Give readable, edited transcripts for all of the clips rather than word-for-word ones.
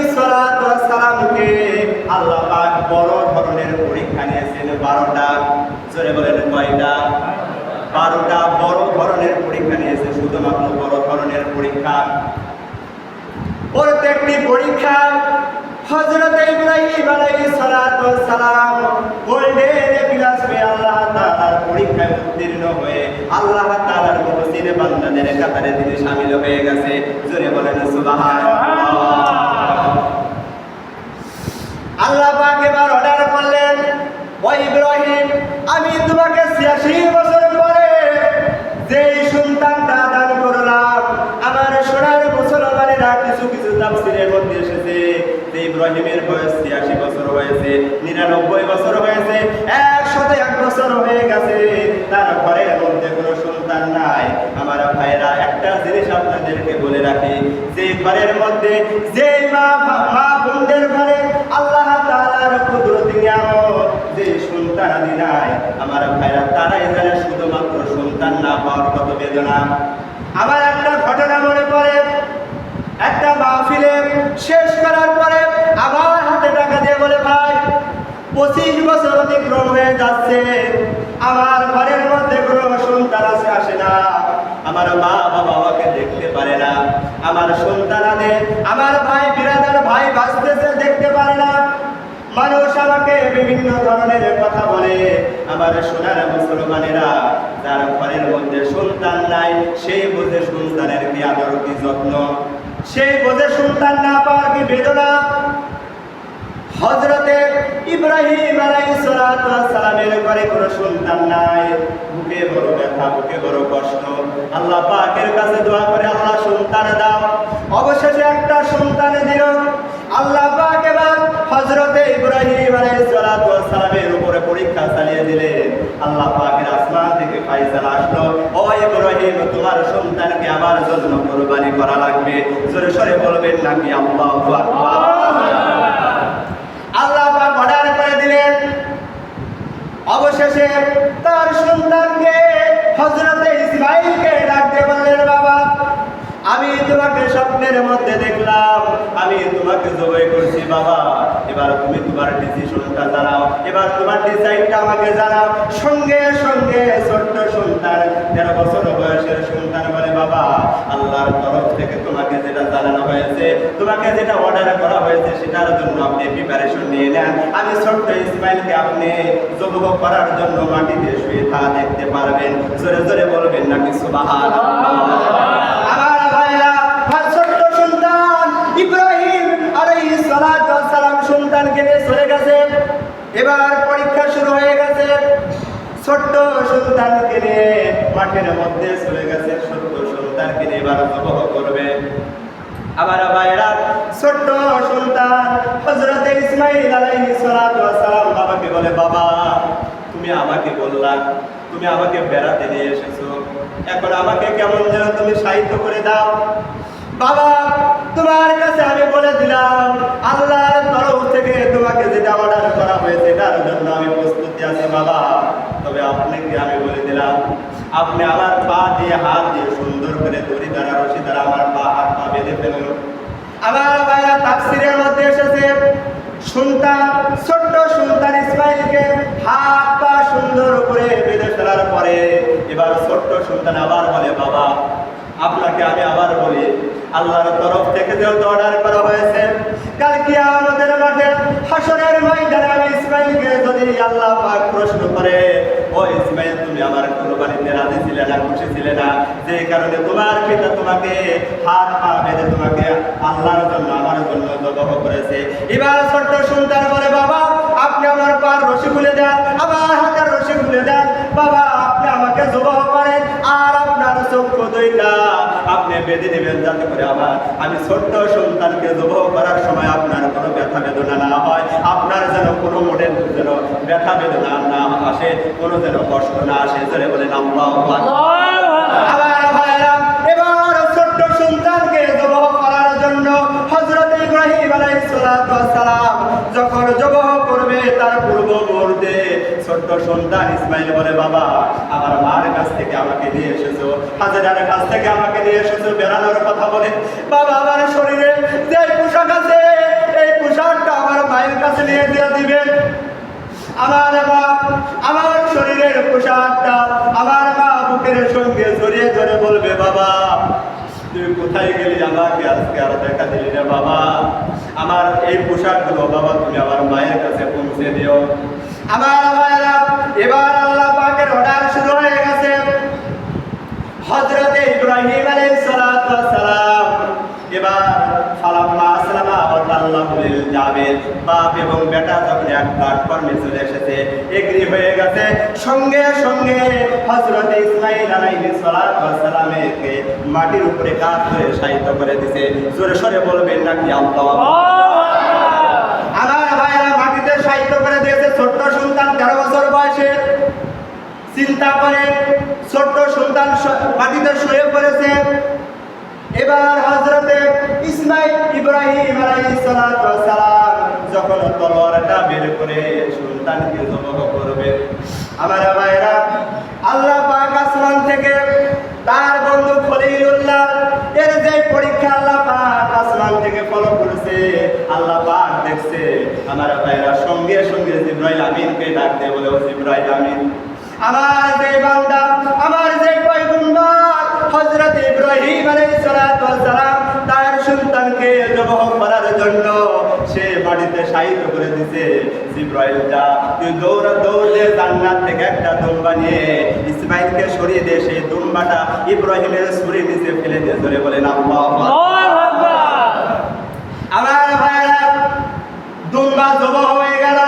আলাইহিস সালাতু ওয়াস সালামকে আল্লাহ পাক বড় ধরনের পরীক্ষা নিয়েছেন 12টা। জোরে বলেন কয়টা? 12টা বড় ধরনের পরীক্ষা নিয়েছে, শুধুমাত্র বড় ধরনের পরীক্ষা। প্রত্যেকটি পরীক্ষা হযরত ইব্রাহিম আলাইহিস সালাতু ওয়াস সালাম গোল্ডেন প্লাস পে আল্লাহ তাআলার পরীক্ষায় উত্তীর্ণ হয়ে আল্লাহ তাআলার মুহসিন বান্দাদের কাতারে তিনি শামিল হয়ে গেছে। জোরে বলেন সুবহানাল্লাহ। আল্লাহ পাক এবার অর্ডার করলেন, ও ইব্রাহিম, আমি তোমাকে 86 বছর পরে যেই সন্তানটা দান করলাম, আমার সোনার মুসলমানেরা কিছু কিছু তাফসীরের মধ্যে এসেছে যে ইব্রাহিমের বয়স 86 বছর হয়েছে, 99 বছর হয়েছে, 101 বছর হয়ে গেছে, তার ঘরের মধ্যে কোনো সন্তান নাই। আমার ভাইরা, একটা জিনিস আপনাদেরকে বলে রাখি, যে ঘরের মধ্যে যে মা বোনদের ঘরে আল্লাহ তাআলার কুদরতি নিয়ামত, যে সন্তান আদি নাই, আমার ভাইরা, তারাই জানে শুধুমাত্র সন্তান না পাওয়ার কত বেদনা। আমার একটা ঘটনা মনে পড়ে, একটা মাহফিলে শেষ করার পরে আবার হাতে টাকা দিয়ে বলে, ভাই 25 বছর অতিক্রম হয়ে যাচ্ছে, আমার ঘরের মধ্যে কোনো সন্তান আসে না, আমার মা বাবা আমাকে দেখতে পারে না, আমার সন্তানাদের, আমার ভাই বিরাদার ভাই বাঁচতেছে দেখতে পারে না, মানুষ আমাকে বিভিন্ন ধরনের কথা বলে। আমার সোনার মুসলমানেরা, যার ঘরের মধ্যে সন্তান নাই, সেই বোঝে সন্তানের কি আদর, কি যত্ন, সেই বোঝে সন্তান না পাওয়ার কি বেদনা। হযরতে ইব্রাহিম আলাইহিস সালাতু ওয়াস সালামের ঘরে কোনো সন্তান নাই, বুকে বড় ব্যথা, বুকে বড় কষ্ট। আল্লাহ পাকের কাছে দোয়া করে, আল্লাহ সন্তান দাও। অবশেষে একটা সন্তান দিল। আল্লাহ পাক এবার হযরতে ইব্রাহিম আলাইহিস সালাতু ওয়াস সালামের উপরে পরীক্ষা চালিয়ে দিলেন। আল্লাহ পাকের আসমান থেকে ফয়সালা আসলো, ও ইব্রাহিম, তোমার সন্তানকে আমার জন্য কুরবানি করা লাগবে। জোরে সরে বলবেন নাকি আল্লাহু আকবার। আল্লাহ পাক অর্ডার করে দিলেন। অবশেষে তার সন্তানকে হযরতে ইসমাঈলকে ডাক দিয়ে বললেন, বাবা, আমি তোমাকে স্বপ্নের মধ্যে দেখলাম, আমি তোমাকে জবাই করছি বাবা, এবার তুমি তোমার ডিসিশনটা জানাও, এবার তোমার ডিসাইডটা আমাকে জানাও। সঙ্গে সঙ্গে ছোট্ট সন্তান, 13 বছর বয়সের সন্তান বলে, বাবা, আল্লাহর তরফ থেকে তোমাকে যেটা জানানো হয়েছে, তোমাকে যেটা অর্ডার করা হয়েছে, সেটার জন্য আপনি প্রিপারেশন নিয়ে নেন। আমি ছোট্ট ইসমাঈলকে আপনি জবাই করার জন্য মাটিতে শুয়ে থাকা দেখতে পারবেন। জোরে জোরে বলবেন নাকি সুবহানাল্লাহ। আমার ভাইরা, ছোট্ট সন্তান ইব্রাহিম আলাইহিস সালাতু ওয়াস সালাম সন্তানকে নিয়ে চলে গেছে। এবার পরীক্ষা শুরু হয়ে গেছে। ছোট্ট সন্তানকে নিয়ে মাঠের মধ্যে চলে গেছে, ছোট্ট সন্তানকে নিয়ে এবার জবাহ করবে। আমার ভাইরা, ছোট্ট সন্তান হযরতে ইসমাঈল আলাইহিস সালাতু ওয়াস সালাম বাবাকে বলে, বাবা, তুমি আমাকে বললা, তুমি আমাকে বেড়াতে নিয়ে এসেছো, এখন আমাকে কেমন যেন তুমি সাহিত্য করে দাও। বাবা, তোমার কাছে আমি বলে দিলাম, আল্লাহর তরফ থেকে তোমাকে যেটা অর্ডার করা হয়েছে তার জন্য আমি প্রস্তুতি আছি বাবা। তবে আপনাকে আমি বলে দিলাম, আপনি আমার পা দিয়ে হাত দিয়ে সুন্দর করে দড়ি দ্বারা, রশি দ্বারা আমার পা হাত পা বেঁধে ফেলুন। আমার ভাইরা, তাফসীরের মধ্যে এসেছে, সন্তান, ছোট্ট সন্তান ইসমাঈলকে হাত পা সুন্দর করে বেঁধে ফেলার পরে এবার ছোট্ট সন্তান আবার বলে, বাবা, আপনাকে আমি আবার বলি, আল্লাহর তরফ থেকে যেহেতু অর্ডার করা হয়েছে, কাল কিয়ামতের মাঠে হাসরের ময়দানে আমি ইসমাঈলকে যদি আল্লাহ পাক প্রশ্ন করে, ও ইসমাঈল, তুমি আমার কুরবানিতে রাজি ছিলে না, খুশি ছিলে না, যে কারণে তোমার পিতা তোমাকে হাত পা বেঁধে তোমাকে আল্লাহর জন্য, আমার জন্য জবাহ করেছে। এবার ছোট্ট সন্তান বলে, বাবা, আপনি আমার পার রশি খুলে দেন, আমার হাতের রশি খুলে দেন, বাবা, আপনি আমাকে জবাহ করেন, আর আপনার চক্ষু দুইটা আপনি বেঁধে দেবেন, যাতে করে আমি ছোট্ট সন্তানকে জবাহ করার সময় আপনার কোনো ব্যথা বেদনা না হয়, আপনার যেন কোনো মোড়ের যেন ব্যথা বেদনা না আসে, কোনো যেন কষ্ট না আসে। জোরে বলেন আল্লাহু আকবার। আমার ভাইরা, এবার ছোট্ট সন্তানকে জবাহ করার জন্য হযরত ইব্রাহিম আলাইহিস সালাতু ওয়াস সালাম যখন জবাহ করবে, তার পূর্ব মুহূর্তে ছোট্ট সন্তান ইসমাঈল বলে, বাবা, আমার মার কাছ থেকে আমাকে নিয়ে এসেছো, হাজেরার কাছ থেকে আমাকে নিয়ে এসেছো বেড়ানোর কথা বলে, বাবা, আমার শরীরে যে পোশাক আছে মায়ের কাছে নিয়ে দিয়ে দিবেন। আমার মা আমার শরীরের পোশাকটা আমার মা বুকের সঙ্গে জড়িয়ে ধরে বলবে, বাবা তুই কোথায় গেলি, আমাকে আজকে আর দেখা দিলি না বাবা, আমার এই পোশাকগুলো বাবা তুমি আমার মায়ের কাছে পৌঁছে দিও। আমার মায়েরা, এবার আল্লাহ পাকের অর্ডার শুরু হয়ে গেছে। হযরতে ইব্রাহিম আলাইহিস সালাতু ওয়াস সালাম এবার ফালাম্মা আসলামা ওয়া তাল্লাহু লিল জাবির, বাপ এবং বেটা যখন এক প্ল্যাটফর্মে চলে এসেছে, এগ্রি হয়ে গেছে, সঙ্গে সঙ্গে হযরতে ইসমাঈল আলাইহিস সালাতু ওয়াস সালামকে মাটির উপরে কাঁধ ধরে শায়িত করে দিয়েছে। জোরে সরে বলবেন নাকি আল্লাহু আমার ভাইরা, মাটিতে শায়িত করে দিয়েছে। ছোট্ট সন্তান 13 বছর বয়সে, চিন্তা করে ছোট্ট সন্তান মাটিতে শুয়ে পড়েছে। এবার হযরতে ইব্রাহিম আলাইহিস সালাতু ওয়াস সালাম যখন তলোয়ারটা বের করে সন্তানকে জবাহ করবে, আমার ভাইরা, আল্লাহ পাক আসমান থেকে তার বন্ধু খলিলুল্লাহ এর যে পরীক্ষা আল্লাহ পাক আসমান থেকে ফলো করেছে, আল্লাহ পাক দেখছে। আমার ভাইরা, সঙ্গে সঙ্গে জিবরাইল আমিনকে ডাক দিয়ে বলে, ও জিবরাইল আমিন, আমার যে বান্দা, আমার যে পয়গম্বর হযরত ইব্রাহিম আলাইহিস সালাতু ওয়াস সালাম তার সন্তানকে জবাহ করার জন্য সে মাটিতে শায়িত করে দিয়েছে। জিবরাইল যা, তুই দৌড়ে জান্নাত থেকে একটা দুম্বা নিয়ে ইসমাঈলকে সরিয়ে দিয়ে সেই দুম্বাটা ইব্রাহিমের ছুরির নিচে ফেলে দিয়ে ধরে বলেন আল্লাহু আকবার। আমার ভাইরা, দুম্বা জবাহ হয়ে গেল।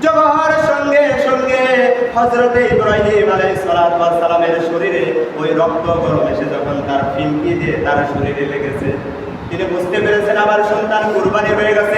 জবাহর সঙ্গে সঙ্গে হযরতে ইব্রাহিম আলাইহিস সালাতু ওয়াস সালামের শরীরে ওই রক্ত গরম এসে যখন তার ফিনকি দিয়ে তার শরীরে লেগেছে, তিনি বুঝতে পেরেছেন আমার সন্তান কুরবানি হয়ে গেছে।